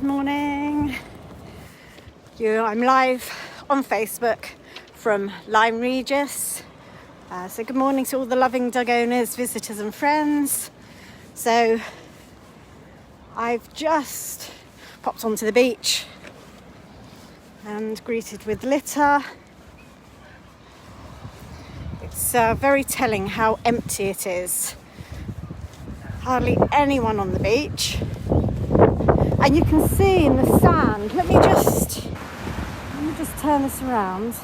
Good morning. I'm live on Facebook from Lyme Regis. So good morning to all the loving dog owners, visitors and friends. So I've just popped onto the beach and greeted with litter. It's very telling how empty it is. Hardly anyone on the beach. And you can see in the sand, let me just turn this around.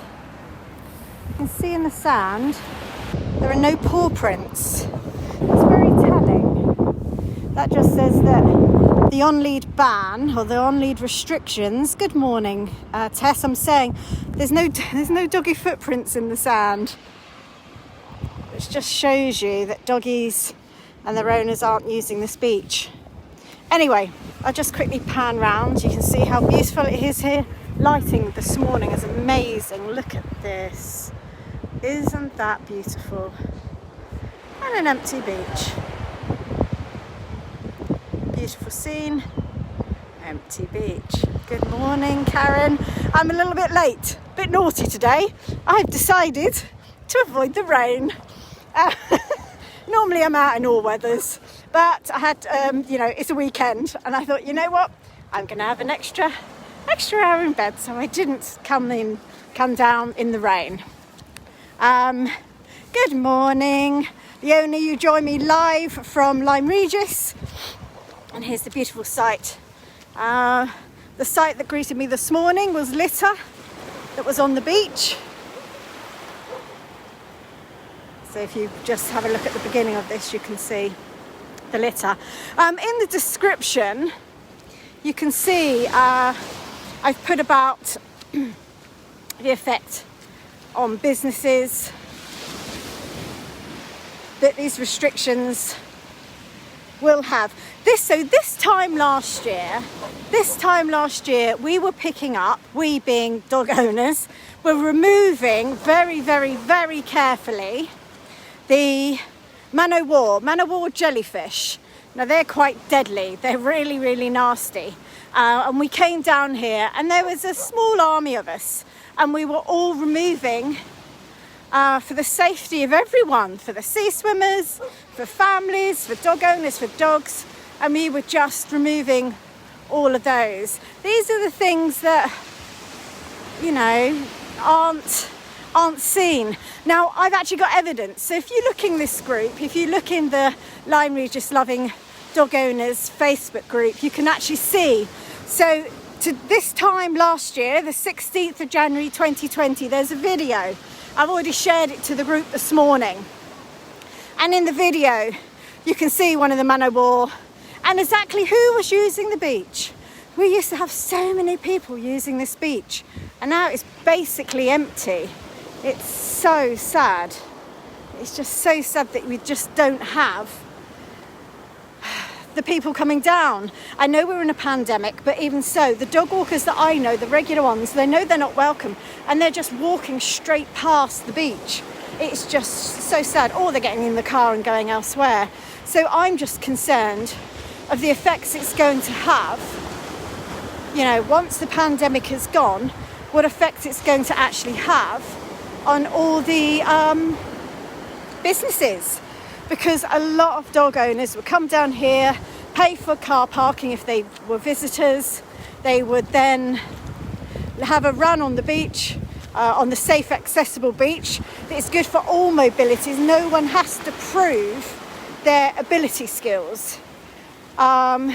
You can see in the sand, there are no paw prints. It's very telling. That just says that the on-lead ban or the on-lead restrictions, good morning, Tess, I'm saying there's no doggy footprints in the sand. Which just shows you that doggies and their owners aren't using this beach. Anyway, I'll just quickly pan round. You can see how beautiful it is here. Lighting this morning is amazing. Look at this. Isn't that beautiful? And an empty beach. Beautiful scene. Empty beach. Good morning, Karen. I'm a little bit late. A bit naughty today. I've decided to avoid the rain. Normally I'm out in all weathers, but I had, it's a weekend, and I thought, you know what, I'm going to have an extra hour in bed, so I didn't come down in the rain. Good morning. The owner, you join me live from Lyme Regis, and here's the beautiful sight. The sight that greeted me this morning was litter that was on the beach. So if you just have a look at the beginning of this, you can see the litter. In the description, you can see I've put about the effect on businesses that these restrictions will have. This time last year, we were picking up, we being dog owners, were removing very, very, very carefully the man o' war jellyfish. Now they're quite deadly. They're really, really nasty. And we came down here and there was a small army of us and we were all removing for the safety of everyone, for the sea swimmers, for families, for dog owners, for dogs. And we were just removing all of those. These are the things that, aren't seen. Now, I've actually got evidence. So if you look in this group, if you look in the Lyme Regis Loving Dog Owners Facebook group, you can actually see. So to this time last year, the 16th of January 2020, there's a video. I've already shared it to the group this morning. And in the video, you can see one of the man o' war and exactly who was using the beach. We used to have so many people using this beach, and now it's basically empty. It's so sad. It's just so sad that we just don't have the people coming down. I know we're in a pandemic, but even so, the dog walkers that I know, the regular ones, they know they're not welcome, and they're just walking straight past the beach. It's just so sad. Or they're getting in the car and going elsewhere. So I'm just concerned of the effects it's going to have, once the pandemic is gone, what effect it's going to actually have on all the businesses, because a lot of dog owners would come down here, pay for car parking if they were visitors. They would then have a run on the beach, on the safe, accessible beach. It's good for all mobilities. No one has to prove their ability skills. And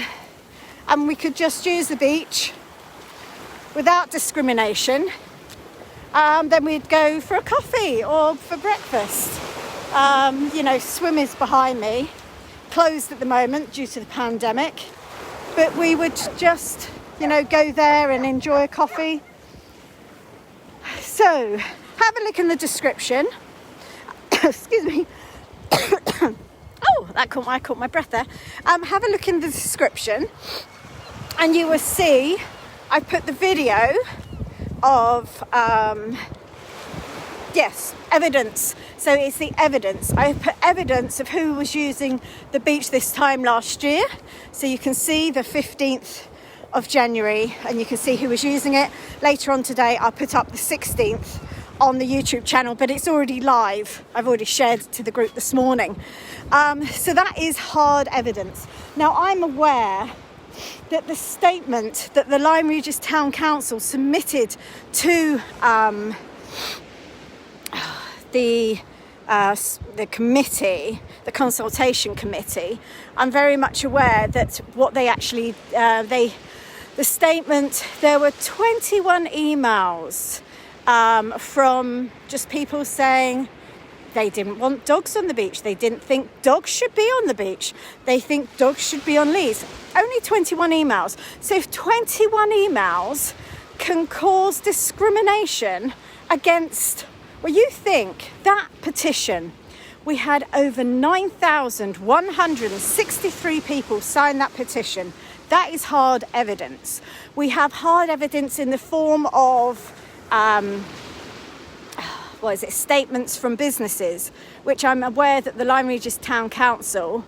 we could just use the beach without discrimination. Then we'd go for a coffee or for breakfast. Swim is behind me, closed at the moment due to the pandemic, but we would just, go there and enjoy a coffee. So, have a look in the description. Excuse me. Oh, I caught my breath there. Have a look in the description and you will see I put the video of evidence. So it's the evidence. I put evidence of who was using the beach this time last year. So you can see the 15th of January, and you can see who was using it. Later on today, I'll put up the 16th on the YouTube channel, but it's already live. I've already shared it to the group this morning. So that is hard evidence. Now, I'm aware that the statement that the Lyme Regis Town Council submitted to the committee, the consultation committee, I'm very much aware that what they actually, the statement, there were 21 emails from just people saying they didn't want dogs on the beach. They didn't think dogs should be on the beach. They think dogs should be on leads. Only 21 emails. So if 21 emails can cause discrimination against, well, you think that petition, we had over 9,163 people sign that petition. That is hard evidence. We have hard evidence in the form of statements from businesses, which I'm aware that the Lyme Regis Town Council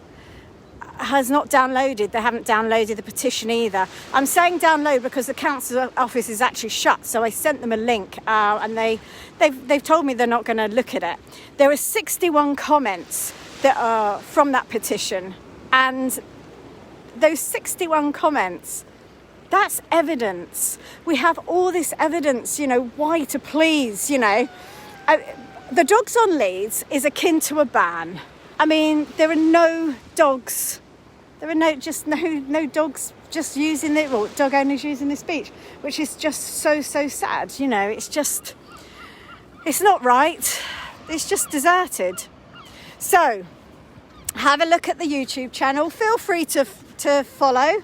has not downloaded. They haven't downloaded the petition either. I'm saying download because the council office is actually shut, so I sent them a link, and they've told me they're not going to look at it. There are 61 comments that are from that petition, and those 61 comments, that's evidence. We have all this evidence, why to please, the dogs on leads is akin to a ban. I mean, there are no dogs. There are no dogs just using it, or dog owners using this beach, which is just so sad. It's not right. It's just deserted. So, have a look at the YouTube channel. Feel free to follow.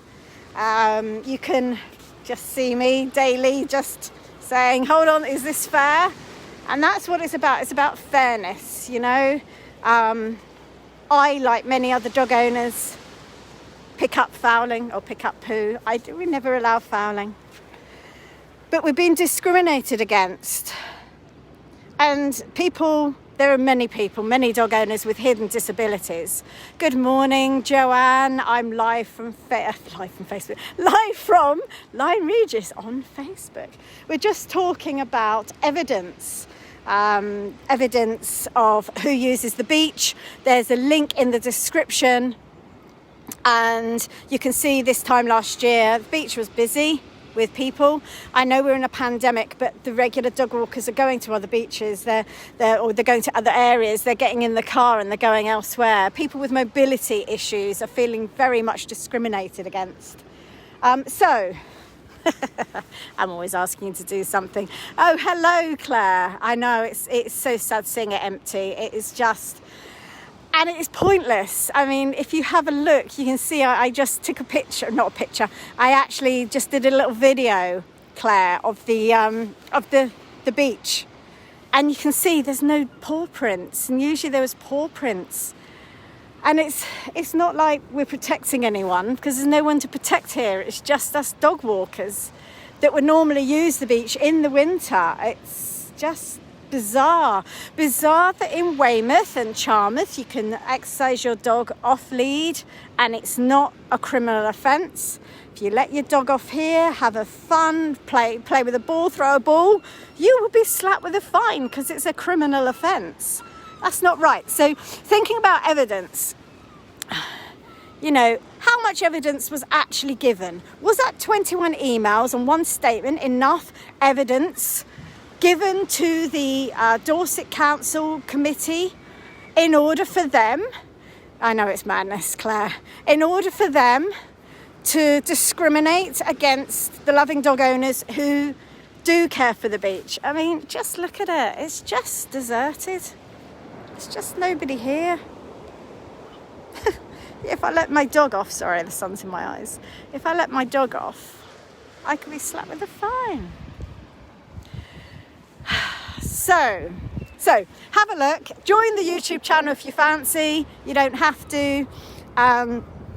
You can just see me daily, just saying, "Hold on, is this fair?" And that's what it's about. It's about fairness, I, like many other dog owners, pick up fouling or pick up poo. We never allow fouling. But we're being discriminated against. And there are many dog owners with hidden disabilities. Good morning, Joanne. I'm live from Facebook. Live from Lyme Regis on Facebook. We're just talking about evidence of who uses the beach. There's a link in the description, and you can see this time last year the beach was busy with people. I know we're in a pandemic, but the regular dog walkers are going to other beaches. They're going to other areas. They're getting in the car and they're going elsewhere. People with mobility issues are feeling very much discriminated against. So I'm always asking you to do something. Oh, hello, Claire. I know it's so sad seeing it empty. It is just, and it is pointless. I mean, if you have a look, you can see I just took not a picture. I actually just did a little video, Claire, of the beach, and you can see there's no paw prints, and usually there was paw prints. And it's not like we're protecting anyone, because there's no one to protect here. It's just us dog walkers that would normally use the beach in the winter. It's just bizarre that in Weymouth and Charmouth you can exercise your dog off lead and it's not a criminal offence. If you let your dog off here, have a fun, play with a ball, throw a ball, you will be slapped with a fine because it's a criminal offence. That's not right. So thinking about evidence, how much evidence was actually given? Was that 21 emails and one statement enough evidence given to the Dorset Council Committee in order for them, I know it's madness, Claire, in order for them to discriminate against the loving dog owners who do care for the beach? I mean, just look at it. It's just deserted. There's just nobody here. If I let my dog off, sorry, the sun's in my eyes. If I let my dog off, I could be slapped with a fine. So have a look. Join the YouTube channel if you fancy. You don't have to.